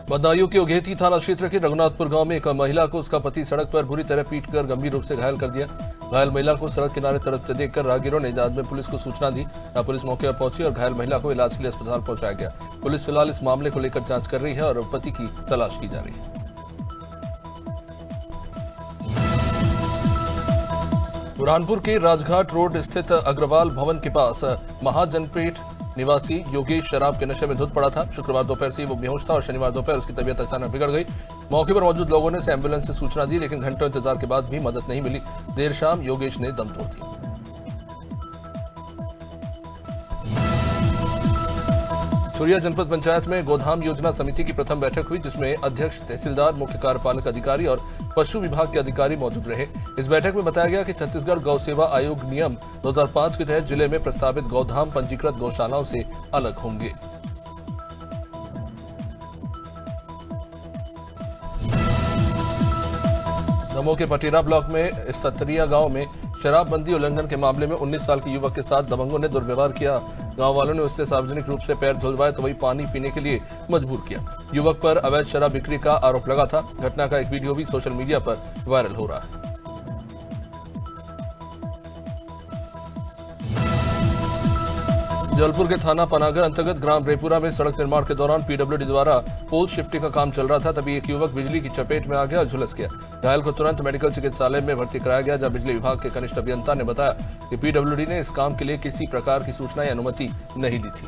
बदायूं के उघेती थाना क्षेत्र के रघुनाथपुर गांव में एक महिला को उसका पति सड़क पर बुरी तरह पीटकर गंभीर रूप से घायल कर दिया। घायल महिला को सड़क किनारे तड़पते देखकर राहगीरों ने बाद में पुलिस को सूचना दी। पुलिस मौके पर पहुंची और घायल महिला को इलाज के लिए अस्पताल पहुंचाया गया। पुलिस फिलहाल इस मामले को लेकर जांच कर रही है और पति की तलाश की जा रही है। बुरहानपुर के राजघाट रोड स्थित अग्रवाल भवन के पास महाजनपेट निवासी योगेश शराब के नशे में धुत पड़ा था। शुक्रवार दोपहर से वो बेहोश था और शनिवार दोपहर उसकी तबीयत अचानक बिगड़ गई। मौके पर मौजूद लोगों ने एम्बुलेंस से सूचना दी, लेकिन घंटों इंतजार के बाद भी मदद नहीं मिली। देर शाम योगेश ने दम तोड़ दिया। चुरिया जनपद पंचायत में गोधाम योजना समिति की प्रथम बैठक हुई, जिसमें अध्यक्ष, तहसीलदार, मुख्य कार्यपालक अधिकारी और पशु विभाग के अधिकारी मौजूद रहे। इस बैठक में बताया गया कि छत्तीसगढ़ गौ सेवा आयोग नियम 2005 के तहत जिले में प्रस्तावित गौधाम पंजीकृत गौशालाओं से अलग होंगे। दमोह के पटेरा ब्लॉक में सतरिया गांव में शराबबंदी उल्लंघन के मामले में 19 साल के युवक के साथ दबंगों ने दुर्व्यवहार किया। गांव वालों ने उससे सार्वजनिक रूप से पैर धुलवाए तो वही पानी पीने के लिए मजबूर किया। युवक पर अवैध शराब बिक्री का आरोप लगा था। घटना का एक वीडियो भी सोशल मीडिया पर वायरल हो रहा है। जबलपुर के थाना पनागर अंतर्गत ग्राम रेपुरा में सड़क निर्माण के दौरान पीडब्ल्यूडी द्वारा पोल शिफ्टिंग का काम चल रहा था, तभी एक युवक बिजली की चपेट में आ गया और झुलस गया। घायल को तुरंत मेडिकल चिकित्सालय में भर्ती कराया गया, जहां बिजली विभाग के कनिष्ठ अभियंता ने बताया कि पीडब्ल्यूडी ने इस काम के लिए किसी प्रकार की सूचना या अनुमति नहीं ली थी।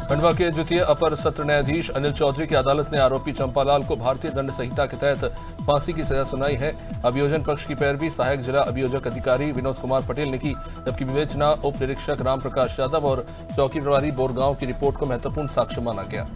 खंडवा के द्वितीय अपर सत्र न्यायाधीश अनिल चौधरी की अदालत ने आरोपी चंपालाल को भारतीय दंड संहिता के तहत फांसी की सजा सुनाई है। अभियोजन पक्ष की पैरवी सहायक जिला अभियोजक अधिकारी विनोद कुमार पटेल ने की, जबकि विवेचना उप निरीक्षक राम प्रकाश यादव और चौकी प्रभारी बोरगांव की रिपोर्ट को महत्वपूर्ण साक्ष्य माना गया।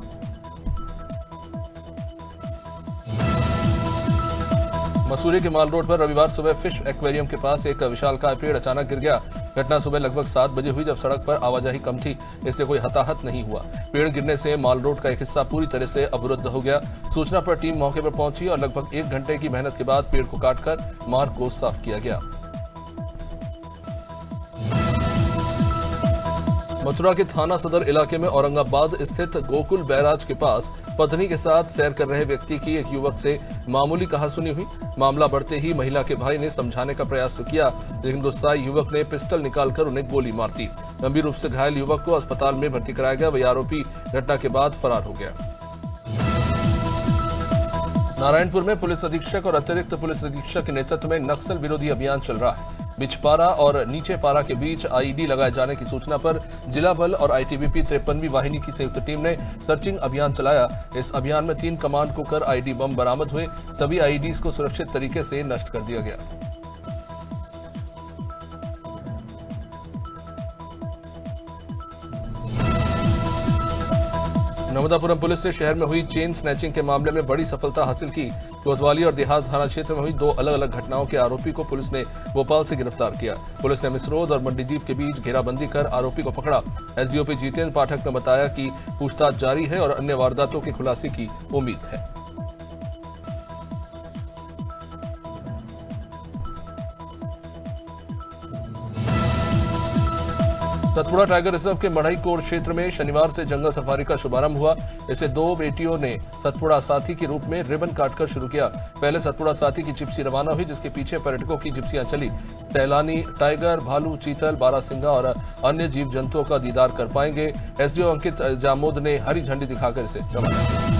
मसूरी के माल रोड पर रविवार सुबह फिश एक्वेरियम के पास एक विशालकाय पेड़ अचानक गिर गया। घटना सुबह लगभग 7 बजे हुई, जब सड़क पर आवाजाही कम थी, इसलिए कोई हताहत नहीं हुआ। पेड़ गिरने से माल रोड का एक हिस्सा पूरी तरह से अवरुद्ध हो गया। सूचना पर टीम मौके पर पहुंची और लगभग 1 घंटे की मेहनत के बाद पेड़ को काटकर मार्ग को साफ किया गया। मथुरा के थाना सदर इलाके में औरंगाबाद स्थित गोकुल बैराज के पास पत्नी के साथ सैर कर रहे व्यक्ति की एक युवक से मामूली कहासुनी हुई। मामला बढ़ते ही महिला के भाई ने समझाने का प्रयास तो किया, लेकिन गुस्साए युवक ने पिस्टल निकालकर उन्हें गोली मार दी। गंभीर रूप से घायल युवक को अस्पताल में भर्ती कराया गया। वही आरोपी घटना के बाद फरार हो गया। नारायणपुर में पुलिस अधीक्षक और अतिरिक्त पुलिस अधीक्षक के नेतृत्व में नक्सल विरोधी अभियान चल रहा है। बिचपारा और नीचे पारा के बीच आईईडी लगाए जाने की सूचना पर जिला बल और आईटीबीपी 53वीं वाहिनी की संयुक्त टीम ने सर्चिंग अभियान चलाया। इस अभियान में 3 कमांड कुकर आईईडी बम बरामद हुए। सभी आईईडीज को सुरक्षित तरीके से नष्ट कर दिया गया। नर्मदापुरम पुलिस ने शहर में हुई चेन स्नैचिंग के मामले में बड़ी सफलता हासिल की। कोतवाली और देहात थाना क्षेत्र में हुई 2 अलग अलग घटनाओं के आरोपी को पुलिस ने भोपाल से गिरफ्तार किया। पुलिस ने मिसरोद और मंडीदीप के बीच घेराबंदी कर आरोपी को पकड़ा। एसडीओपी जितेंद्र पाठक ने बताया कि पूछताछ जारी है और अन्य वारदातों के खुलासे की उम्मीद है। सतपुड़ा टाइगर रिजर्व के मढ़ई कोर क्षेत्र में शनिवार से जंगल सफारी का शुभारंभ हुआ। इसे 2 बेटियों ने सतपुड़ा साथी के रूप में रिबन काटकर शुरू किया। पहले सतपुड़ा साथी की जिप्सी रवाना हुई, जिसके पीछे पर्यटकों की जिप्सियां चली। सैलानी टाइगर, भालू, चीतल, बारासिंगा और अन्य जीव जंतुओं का दीदार कर पाएंगे। एसडीओ अंकित जामोद ने हरी झंडी दिखाकर इसे रवाना।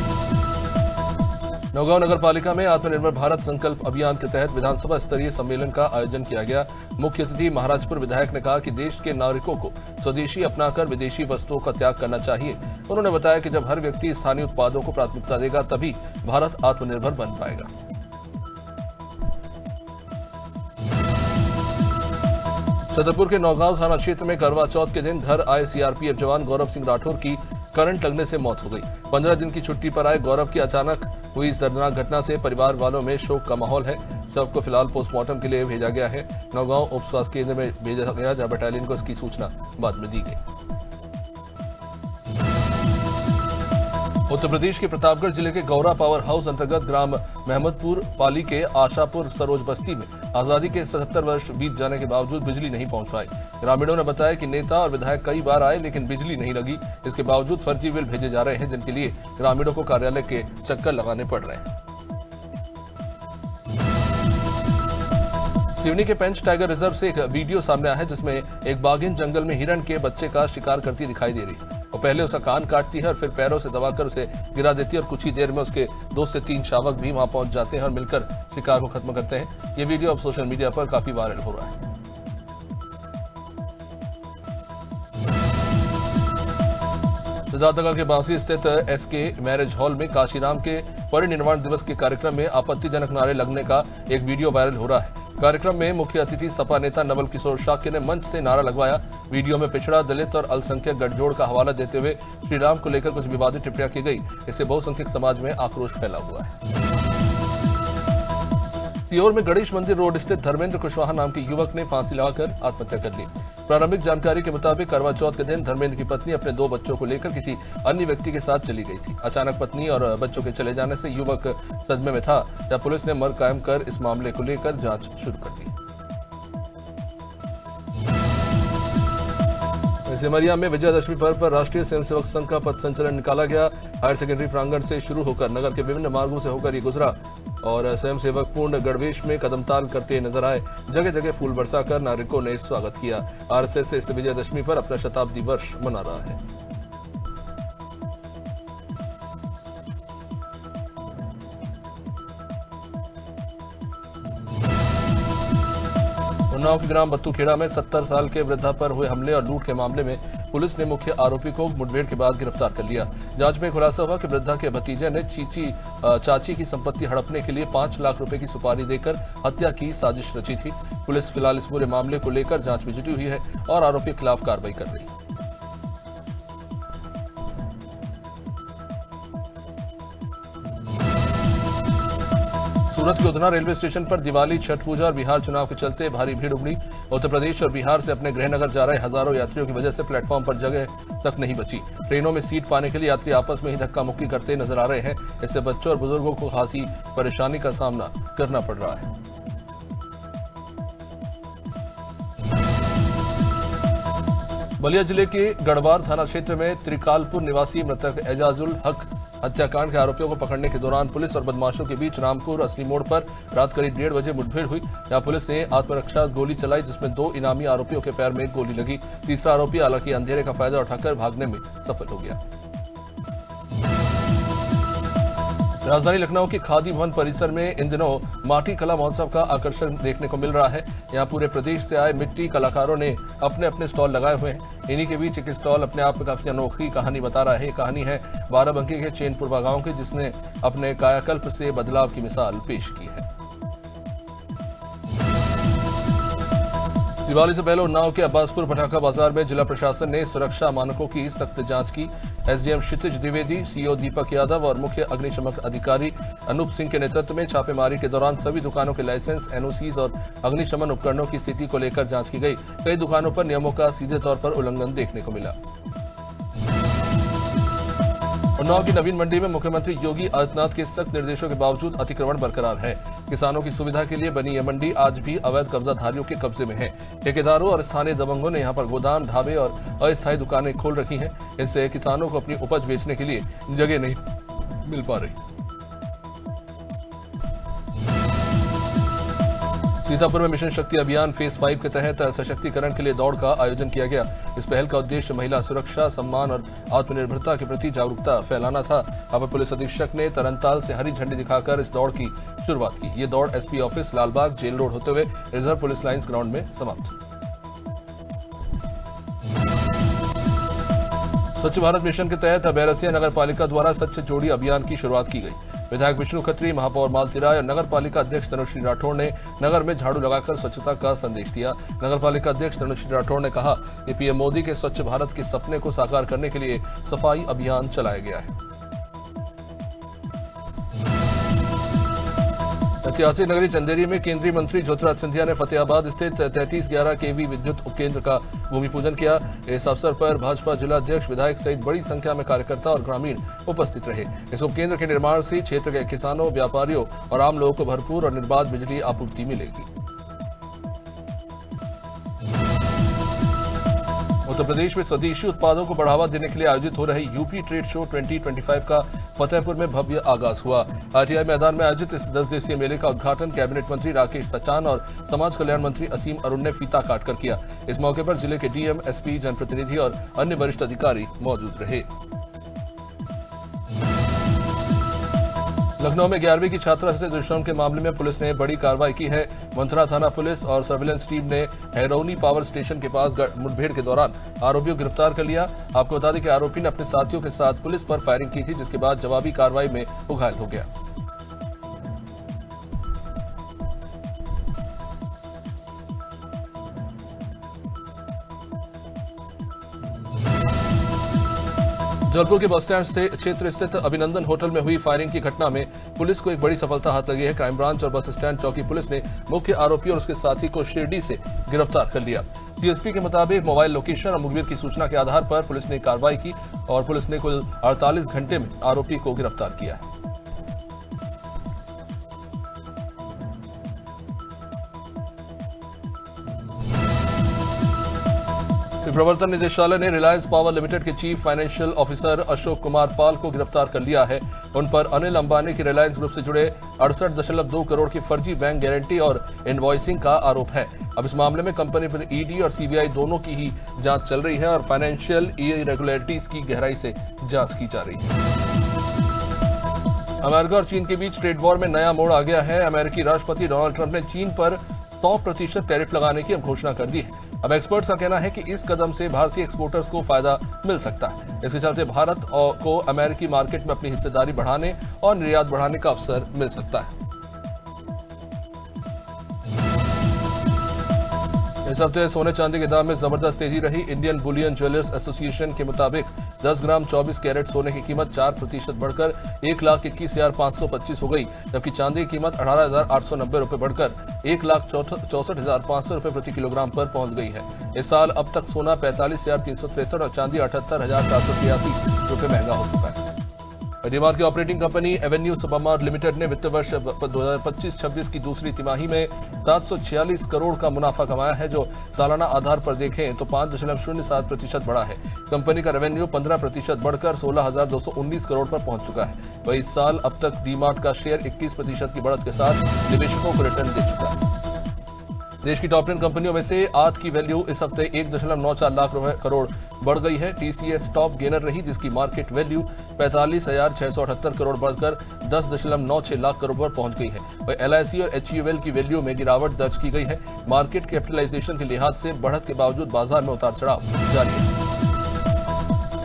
नौगांव नगर पालिका में आत्मनिर्भर भारत संकल्प अभियान के तहत विधानसभा स्तरीय सम्मेलन का आयोजन किया गया। मुख्य अतिथि महाराजपुर विधायक ने कहा कि देश के नागरिकों को स्वदेशी अपनाकर विदेशी वस्तुओं का त्याग करना चाहिए। उन्होंने बताया कि जब हर व्यक्ति स्थानीय उत्पादों को प्राथमिकता देगा, तभी भारत आत्मनिर्भर बन पाएगा। छतरपुर के नौगांव थाना क्षेत्र में करवा चौथ के दिन घर आए सीआरपीएफ जवान गौरव सिंह राठौर की करंट लगने से मौत हो गई। 15 दिन की छुट्टी पर आए गौरव की अचानक हुई इस दर्दनाक घटना से परिवार वालों में शोक का माहौल है। शव को फिलहाल पोस्टमार्टम के लिए भेजा गया है। नौगांव उप स्वास्थ्य केंद्र में भेजा गया, जहां बटालियन को इसकी सूचना बाद में दी गई। उत्तर प्रदेश के प्रतापगढ़ जिले के गौरा पावर हाउस अंतर्गत ग्राम महमदपुर पाली के आशापुर सरोज बस्ती में आजादी के 77 वर्ष बीत जाने के बावजूद बिजली नहीं पहुंच पाई। ग्रामीणों ने बताया कि नेता और विधायक कई बार आए लेकिन बिजली नहीं लगी। इसके बावजूद फर्जी बिल भेजे जा रहे हैं जिनके लिए ग्रामीणों को कार्यालय के चक्कर लगाने पड़ रहे हैं। सिवनी के पेंच टाइगर रिजर्व से एक वीडियो सामने आया है जिसमें एक बाघिन जंगल में हिरण के बच्चे का शिकार करती दिखाई दे रही है। वो पहले उसका कान काटती है और फिर पैरों से दबाकर उसे गिरा देती है और कुछ ही देर में उसके 2 से 3 शावक भी वहां पहुंच जाते हैं और मिलकर शिकार को खत्म करते हैं। ये वीडियो अब सोशल मीडिया पर काफी वायरल हो रहा है। सिद्धार्थनगर के बांसी स्थित एसके मैरिज हॉल में काशीराम के परिनिर्वाण दिवस के कार्यक्रम में आपत्तिजनक नारे लगने का एक वीडियो वायरल हो रहा है। कार्यक्रम में मुख्य अतिथि सपा नेता नवल किशोर शाक्य ने मंच से नारा लगवाया। वीडियो में पिछड़ा, दलित और अल्पसंख्यक गठजोड़ का हवाला देते हुए श्री राम को लेकर कुछ विवादित टिप्पणियां की गई। इससे बहुसंख्यक समाज में आक्रोश फैला हुआ है। सीहोर में गणेश मंदिर रोड स्थित धर्मेंद्र कुशवाहा नाम के युवक ने फांसी लगाकर आत्महत्या कर ली। प्रारंभिक जानकारी के मुताबिक करवा चौथ के दिन धर्मेंद्र की पत्नी अपने 2 बच्चों को लेकर किसी अन्य व्यक्ति के साथ चली गई थी। अचानक पत्नी और बच्चों के चले जाने से युवक सदमे में था, जब पुलिस ने मर्ग कायम कर इस मामले को लेकर जांच शुरू कर दी। सिमरिया में विजयादशमी पर्व पर राष्ट्रीय स्वयंसेवक संघ का पथ संचलन निकाला गया। हायर सेकेंडरी प्रांगण से शुरू होकर नगर के विभिन्न मार्गों से होकर ये गुजरा और स्वयंसेवक पूर्ण गणवेश में कदमताल करते नजर आए। जगह जगह फूल बरसाकर नागरिकों ने स्वागत किया। आरएसएस इस विजयादशमी पर अपना शताब्दी वर्ष मना रहा है। उन्नाव के ग्राम बत्तूखेड़ा में 70 साल के वृद्धा पर हुए हमले और लूट के मामले में पुलिस ने मुख्य आरोपी को मुठभेड़ के बाद गिरफ्तार कर लिया। जांच में खुलासा हुआ कि वृद्धा के भतीजे ने चाची की संपत्ति हड़पने के लिए 5 लाख रुपए की सुपारी देकर हत्या की साजिश रची थी। पुलिस फिलहाल इस पूरे मामले को लेकर जांच में जुटी हुई है और आरोपी के खिलाफ कार्रवाई कर रही है। सूरत के उधना रेलवे स्टेशन पर दिवाली, छठ पूजा और बिहार चुनाव के चलते भारी भीड़ उमड़ी। उत्तर प्रदेश और बिहार से अपने गृहनगर जा रहे हजारों यात्रियों की वजह से प्लेटफॉर्म पर जगह तक नहीं बची। ट्रेनों में सीट पाने के लिए यात्री आपस में ही धक्का मुक्की करते नजर आ रहे हैं। इससे बच्चों और बुजुर्गों को खासी परेशानी का सामना करना पड़ रहा है। बलिया जिले के गढ़वार थाना क्षेत्र में त्रिकालपुर निवासी मृतक एजाजुल हक हत्याकांड के आरोपियों को पकड़ने के दौरान पुलिस और बदमाशों के बीच रामपुर असली मोड़ पर रात करीब 1:30 बजे मुठभेड़ हुई। यहां पुलिस ने आत्मरक्षा गोली चलाई जिसमें 2 इनामी आरोपियों के पैर में गोली लगी। तीसरा आरोपी हालांकि अंधेरे का फायदा उठाकर भागने में सफल हो गया। राजधानी लखनऊ के खादी भवन परिसर में इन दिनों माटी कला महोत्सव का आकर्षण देखने को मिल रहा है। यहां पूरे प्रदेश से आए मिट्टी कलाकारों ने अपने अपने स्टॉल लगाए हुए हैं। इन्हीं के बीच एक स्टॉल अपने आप में काफी अनोखी कहानी बता रहा है। ये कहानी है बाराबंकी के चैनपुरवा गांव की, जिसने अपने कायाकल्प से बदलाव की मिसाल पेश की है। दिवाली से पहले उन्नाव के अब्बासपुर पटाखा बाजार में जिला प्रशासन ने सुरक्षा मानकों की सख्त जांच की। एसडीएम क्षितिज द्विवेदी, सीओ दीपक यादव और मुख्य अग्निशमन अधिकारी अनूप सिंह के नेतृत्व में छापेमारी के दौरान सभी दुकानों के लाइसेंस, एनओसीज और अग्निशमन उपकरणों की स्थिति को लेकर जांच की गई। कई दुकानों पर नियमों का सीधे तौर पर उल्लंघन देखने को मिला। उन्नाव की नवीन मंडी में मुख्यमंत्री योगी आदित्यनाथ के सख्त निर्देशों के बावजूद अतिक्रमण बरकरार है। किसानों की सुविधा के लिए बनी यह मंडी आज भी अवैध कब्जाधारियों के कब्जे में है। ठेकेदारों और स्थानीय दबंगों ने यहां पर गोदाम, ढाबे और अस्थायी दुकानें खोल रखी हैं। इससे किसानों को अपनी उपज बेचने के लिए जगह नहीं मिल पा रही। सीतापुर में मिशन शक्ति अभियान फेज 5 के तहत सशक्तिकरण के लिए दौड़ का आयोजन किया गया। इस पहल का उद्देश्य महिला सुरक्षा, सम्मान और आत्मनिर्भरता के प्रति जागरूकता फैलाना था। अपर पुलिस अधीक्षक ने तरनताल से हरी झंडी दिखाकर इस दौड़ की शुरुआत की। ये दौड़ SP office, Lalbagh, jail road होते हुए रिजर्व पुलिस लाइन्स ग्राउंड में समाप्त हुई। स्वच्छ भारत मिशन के तहत बैरसिया नगर पालिका द्वारा स्वच्छ जोड़ी अभियान की शुरुआत की गई। विधायक विष्णु खत्री, महापौर मालती राय और नगर पालिका अध्यक्ष तनुश्री राठौड़ ने नगर में झाड़ू लगाकर स्वच्छता का संदेश दिया। नगर पालिका अध्यक्ष तनुश्री राठौड़ ने कहा कि पीएम मोदी के स्वच्छ भारत के सपने को साकार करने के लिए सफाई अभियान चलाया गया है। ऐतिहासिक नगरी चंदेरी में केंद्रीय मंत्री ज्योतिराज सिंधिया ने फतेहाबाद स्थित 3311 केवी विद्युत उपकेंद्र का भूमि पूजन किया। इस अवसर पर भाजपा जिला अध्यक्ष, विधायक सहित बड़ी संख्या में कार्यकर्ता और ग्रामीण उपस्थित रहे। इस उपकेंद्र के निर्माण से क्षेत्र के किसानों, व्यापारियों और आम लोगों को भरपूर और निर्बाध बिजली आपूर्ति मिलेगी। उत्तर प्रदेश में स्वदेशी उत्पादों को बढ़ावा देने के लिए आयोजित हो रहे यूपी ट्रेड शो 2025 का फतेहपुर में भव्य आगाज हुआ। आरटीआई मैदान में आयोजित इस 10 दिवसीय मेले का उद्घाटन कैबिनेट मंत्री राकेश सचान और समाज कल्याण मंत्री असीम अरुण ने फीता काटकर किया। इस मौके पर जिले के डीएम, एसपी, जनप्रतिनिधि और अन्य वरिष्ठ अधिकारी मौजूद रहे। लखनऊ में 11वीं की छात्रा से दुष्कर्म के मामले में पुलिस ने बड़ी कार्रवाई की है। मंथरा थाना पुलिस और सर्विलांस टीम ने हैरौनी पावर स्टेशन के पास मुठभेड़ के दौरान आरोपियों को गिरफ्तार कर लिया। आपको बता दें कि आरोपी ने अपने साथियों के साथ पुलिस पर फायरिंग की थी, जिसके बाद जवाबी कार्रवाई में वो घायल हो गया। जबलपुर के बस स्टैंड क्षेत्र स्थित अभिनंदन होटल में हुई फायरिंग की घटना में पुलिस को एक बड़ी सफलता हाथ लगी है। क्राइम ब्रांच और बस स्टैंड चौकी पुलिस ने मुख्य आरोपी और उसके साथी को शिरडी से गिरफ्तार कर लिया। सीएसपी के मुताबिक मोबाइल लोकेशन और मुखबिर की सूचना के आधार पर पुलिस ने कार्रवाई की और पुलिस ने कुल 48 घंटे में आरोपी को गिरफ्तार किया है। प्रवर्तन निदेशालय ने रिलायंस पावर लिमिटेड के chief financial officer Ashok Kumar Pal को गिरफ्तार कर लिया है। उन पर अनिल अंबानी के रिलायंस ग्रुप से जुड़े 68.2 करोड़ की फर्जी बैंक गारंटी और इनवॉइसिंग का आरोप है। अब इस मामले में कंपनी पर ईडी और सीबीआई दोनों की ही जांच चल रही है और फाइनेंशियल इरेगुलरिटीज की गहराई से जांच की जा रही है। अमेरिका और चीन के बीच ट्रेड वॉर में नया मोड़ आ गया है। अमेरिकी राष्ट्रपति डोनाल्ड ट्रंप ने चीन पर 100% टैरिफ लगाने की घोषणा कर दी है। अब एक्सपर्ट्स का कहना है कि इस कदम से भारतीय एक्सपोर्टर्स को फायदा मिल सकता है। इसके चलते भारत को अमेरिकी मार्केट में अपनी हिस्सेदारी बढ़ाने और निर्यात बढ़ाने का अवसर मिल सकता है। इस हफ्ते सोने चांदी के दाम में जबरदस्त तेजी रही। इंडियन बुलियन ज्वेलर्स एसोसिएशन के मुताबिक 10 ग्राम 24 कैरेट सोने की कीमत 4% बढ़कर 1,21,525 हो गई, जबकि चांदी की कीमत 18,890 रुपये बढ़कर 1,64,500 रुपये प्रति किलोग्राम पर पहुंच गई है। इस साल अब तक सोना 45,363 और चांदी 78,483 रुपये महंगा हो चुका है। डीमार्ट की operating company Avenue supermart limited ने वित्त वर्ष 2025-26 की दूसरी तिमाही में 746 करोड़ का मुनाफा कमाया है, जो सालाना आधार पर देखें तो 5.07% बढ़ा है। कंपनी का रेवेन्यू 15% बढ़कर 16,219 करोड़ पर पहुंच चुका है। वही इस साल अब तक डीमार्ट का शेयर 21% की बढ़त के साथ निवेशकों को रिटर्न दे चुका है। देश की टॉप 10 कंपनियों में से 8 की वैल्यू इस हफ्ते 1.94 लाख करोड़ बढ़ गई है। टीसीएस टॉप गेनर रही, जिसकी मार्केट वैल्यू 45,678 करोड़ बढ़कर 10.96 लाख करोड़ पर पहुंच गई है। वही एलआईसी और एचयूएल की वैल्यू में गिरावट दर्ज की गई है। मार्केट कैपिटलाइजेशन के लिहाज से बढ़त के बावजूद बाजार में उतार चढ़ाव जारी है।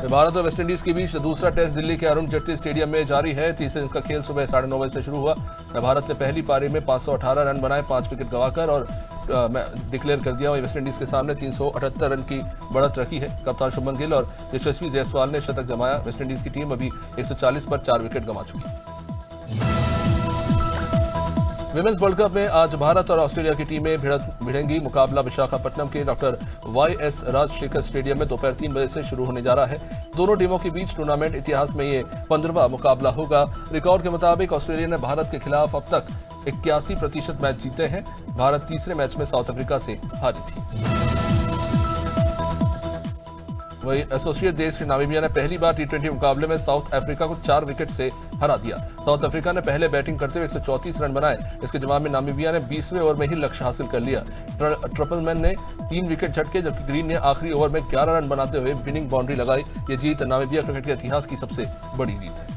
भारत और वेस्टइंडीज के बीच दूसरा टेस्ट दिल्ली के अरुण जेटली स्टेडियम में जारी है। तीसरे दिन का खेल सुबह 9:30 बजे से शुरू हुआ। भारत ने पहली पारी में 518 रन बनाए, 5 विकेट गंवाकर और डिक्लेयर कर दिया। वही वेस्टइंडीज के सामने 378 रन की बढ़त रखी है। कप्तान शुभमन गिल और यशस्वी जायसवाल ने शतक जमाया। वेस्टइंडीज की टीम अभी 140 पर 4 विकेट गंवा चुकी है। विमेंस वर्ल्ड कप में आज भारत और ऑस्ट्रेलिया की टीमें भिड़ेंगी। मुकाबला विशाखापट्टनम के डॉक्टर वाई.एस. राजशेखर स्टेडियम में दोपहर 3 बजे से शुरू होने जा रहा है। दोनों टीमों के बीच टूर्नामेंट इतिहास में ये 15वां मुकाबला होगा। रिकॉर्ड के मुताबिक ऑस्ट्रेलिया ने भारत के खिलाफ अब तक 81% मैच जीते हैं। भारत तीसरे मैच में साउथ अफ्रीका से हारी थी। वही एसोसिएट देश के नामीबिया ने पहली बार टी20 मुकाबले में साउथ अफ्रीका को 4 विकेट से हरा दिया। साउथ अफ्रीका ने पहले बैटिंग करते हुए 134 रन बनाए। इसके जवाब में नामीबिया ने 20वें ओवर में ही लक्ष्य हासिल कर लिया। ट्रिपलमैन ने 3 विकेट झटके, जबकि ग्रीन ने आखिरी ओवर में 11 रन बनाते हुए विनिंग बाउंड्री लगाई। ये जीत नामीबिया क्रिकेट के इतिहास की सबसे बड़ी जीत है।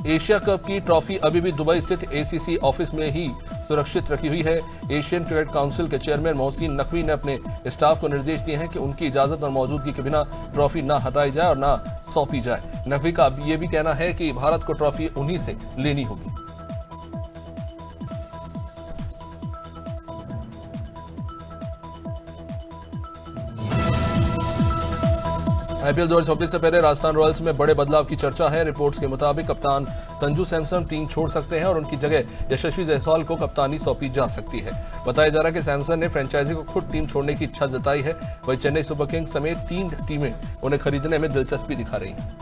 एशिया कप की ट्रॉफी अभी भी दुबई स्थित एसीसी ऑफिस में ही सुरक्षित रखी हुई है। एशियन क्रिकेट काउंसिल के चेयरमैन मोहसिन नकवी ने अपने स्टाफ को निर्देश दिए हैं कि उनकी इजाजत और मौजूदगी के बिना ट्रॉफी न हटाई जाए और न सौंपी जाए। नकवी का ये भी कहना है कि भारत को ट्रॉफी उन्हीं से लेनी होगी। आईपीएल 2024 से पहले राजस्थान रॉयल्स में बड़े बदलाव की चर्चा है। रिपोर्ट्स के मुताबिक कप्तान संजू सैमसन टीम छोड़ सकते हैं और उनकी जगह यशस्वी जायसवाल को कप्तानी सौंपी जा सकती है। बताया जा रहा है कि सैमसन ने फ्रेंचाइजी को खुद टीम छोड़ने की इच्छा जताई है। वहीं चेन्नई सुपर किंग्स समेत 3 टीमें उन्हें खरीदने में दिलचस्पी दिखा रही हैं।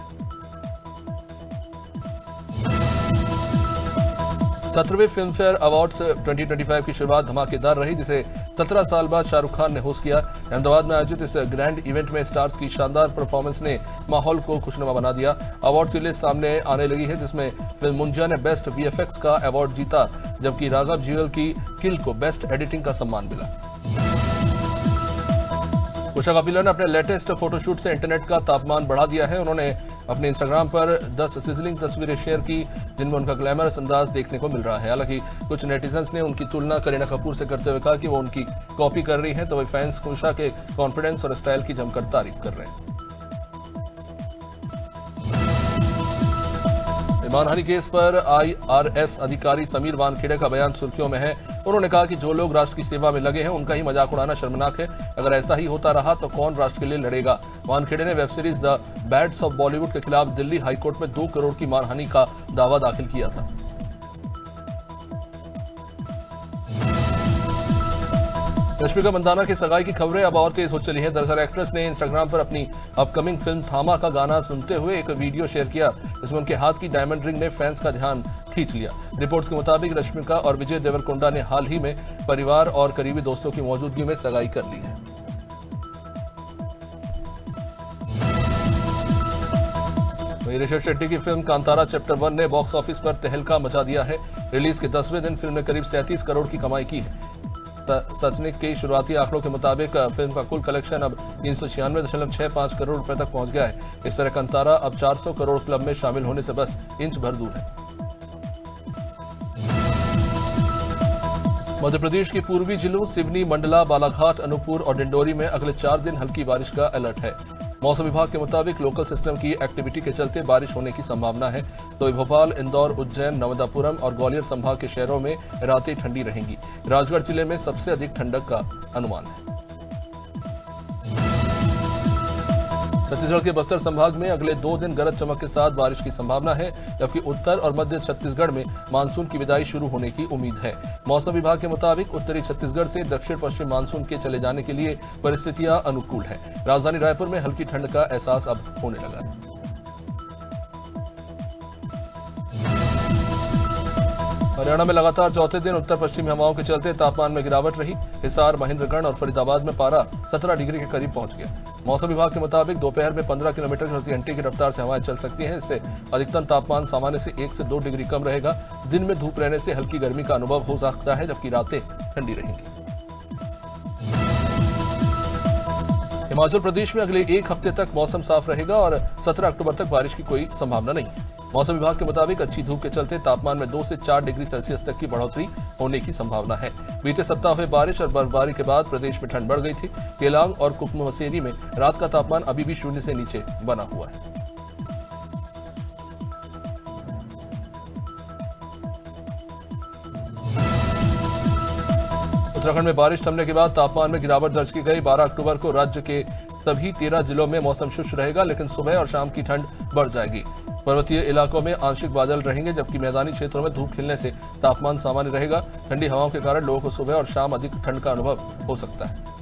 17वें फिल्म फेयर अवार्ड्स 2025 की शुरुआत धमाकेदार रही, जिसे 17 साल बाद शाहरुख खान ने होस्ट किया। अहमदाबाद में आयोजित इस ग्रैंड इवेंट में स्टार्स की शानदार परफॉर्मेंस ने माहौल को खुशनुमा बना दिया। अवार्ड्स की लिस्ट सामने आने लगी है, जिसमें फिल्म मुंजिया ने बेस्ट वीएफएक्स का अवार्ड जीता, जबकि राघव जुएल की किल को बेस्ट एडिटिंग का सम्मान मिला। उषा कपिला ने अपने लेटेस्ट फोटोशूट से इंटरनेट का तापमान बढ़ा दिया है। उन्होंने अपने इंस्टाग्राम पर 10 सिजलिंग तस्वीरें शेयर की, जिनमें उनका ग्लैमरस अंदाज देखने को मिल रहा है। हालांकि कुछ नेटिजन्स ने उनकी तुलना करीना कपूर से करते हुए कहा कि वो उनकी कॉपी कर रही हैं, तो वही फैंस उषा के कॉन्फिडेंस और स्टाइल की जमकर तारीफ कर रहे हैं। मानहानि केस पर आईआरएस अधिकारी समीर वानखेड़े का बयान सुर्खियों में है। उन्होंने कहा कि जो लोग राष्ट्र की सेवा में लगे हैं उनका ही मजाक उड़ाना शर्मनाक है। अगर ऐसा ही होता रहा तो कौन राष्ट्र के लिए लड़ेगा। वानखेड़े ने web series the bads of Bollywood के खिलाफ दिल्ली हाईकोर्ट में 2 करोड़ की मानहानि का दावा दाखिल किया था। रश्मिका मंदाना की सगाई की खबरें अब और तेज हो चली हैं। दरअसल एक्ट्रेस ने इंस्टाग्राम पर अपनी अपकमिंग फिल्म थामा का गाना सुनते हुए एक वीडियो शेयर किया, जिसमें उनके हाथ की डायमंड रिंग ने फैंस का ध्यान खींच लिया। रिपोर्ट्स के मुताबिक रश्मिका और विजय देवरकोंडा ने हाल ही में परिवार और करीबी दोस्तों की मौजूदगी में सगाई कर ली है। ऋषभ शेट्टी की फिल्म कांतारा चैप्टर 1 ने बॉक्स ऑफिस पर तहलका मचा दिया है। रिलीज के 10वें दिन फिल्म ने करीब 37 करोड़ की कमाई की है। सचनिक के शुरुआती आंकड़ों के मुताबिक फिल्म का कुल कलेक्शन अब 396.65 करोड़ रुपए तक पहुंच गया है। इस तरह कांतारा अब 400 करोड़ क्लब में शामिल होने से बस इंच भर दूर है। मध्य प्रदेश के पूर्वी जिलों सिवनी, मंडला, बालाघाट, अनूपपुर और डिंडोरी में अगले 4 दिन हल्की बारिश का अलर्ट है। मौसम विभाग के मुताबिक लोकल सिस्टम की एक्टिविटी के चलते बारिश होने की संभावना है, तो भोपाल, इंदौर, उज्जैन, नवदापुरम और ग्वालियर संभाग के शहरों में रातें ठंडी रहेंगी। राजगढ़ जिले में सबसे अधिक ठंडक का अनुमान है। छत्तीसगढ़ के बस्तर संभाग में अगले 2 दिन गरज चमक के साथ बारिश की संभावना है, जबकि उत्तर और मध्य छत्तीसगढ़ में मानसून की विदाई शुरू होने की उम्मीद है। मौसम विभाग के मुताबिक उत्तरी छत्तीसगढ़ से दक्षिण पश्चिम मानसून के चले जाने के लिए परिस्थितियां अनुकूल है। राजधानी रायपुर में हल्की ठंड का एहसास अब होने लगा है। हरियाणा में लगातार चौथे दिन उत्तर पश्चिमी हवाओं के चलते तापमान में गिरावट रही। हिसार, महेंद्रगढ़ और फरीदाबाद में पारा 17 डिग्री के करीब पहुंच गया। मौसम विभाग के मुताबिक दोपहर में 15 किलोमीटर प्रति घंटे की रफ्तार से हवाएं चल सकती हैं। इससे अधिकतम तापमान सामान्य से 1 से 2 डिग्री कम रहेगा। दिन में धूप रहने से हल्की गर्मी का अनुभव हो सकता है, जबकि रातें ठंडी रहेंगी। हिमाचल प्रदेश में अगले 1 हफ्ते तक मौसम साफ रहेगा और 17 अक्टूबर तक बारिश की कोई संभावना नहीं है। मौसम विभाग के मुताबिक अच्छी धूप के चलते तापमान में 2 से 4 डिग्री सेल्सियस तक की बढ़ोतरी होने की संभावना है। बीते सप्ताह हुए बारिश और बर्फबारी के बाद प्रदेश में ठंड बढ़ गई थी। केलांग और कुकमसेरी में रात का तापमान अभी भी 0 से नीचे बना हुआ है। उत्तराखंड में बारिश थमने के बाद तापमान में गिरावट दर्ज की गई। 12 अक्टूबर को राज्य के सभी 13 जिलों में मौसम शुष्क रहेगा, लेकिन सुबह और शाम की ठंड बढ़ जाएगी। पर्वतीय इलाकों में आंशिक बादल रहेंगे, जबकि मैदानी क्षेत्रों में धूप खिलने से तापमान सामान्य रहेगा। ठंडी हवाओं के कारण लोगों को सुबह और शाम अधिक ठंड का अनुभव हो सकता है।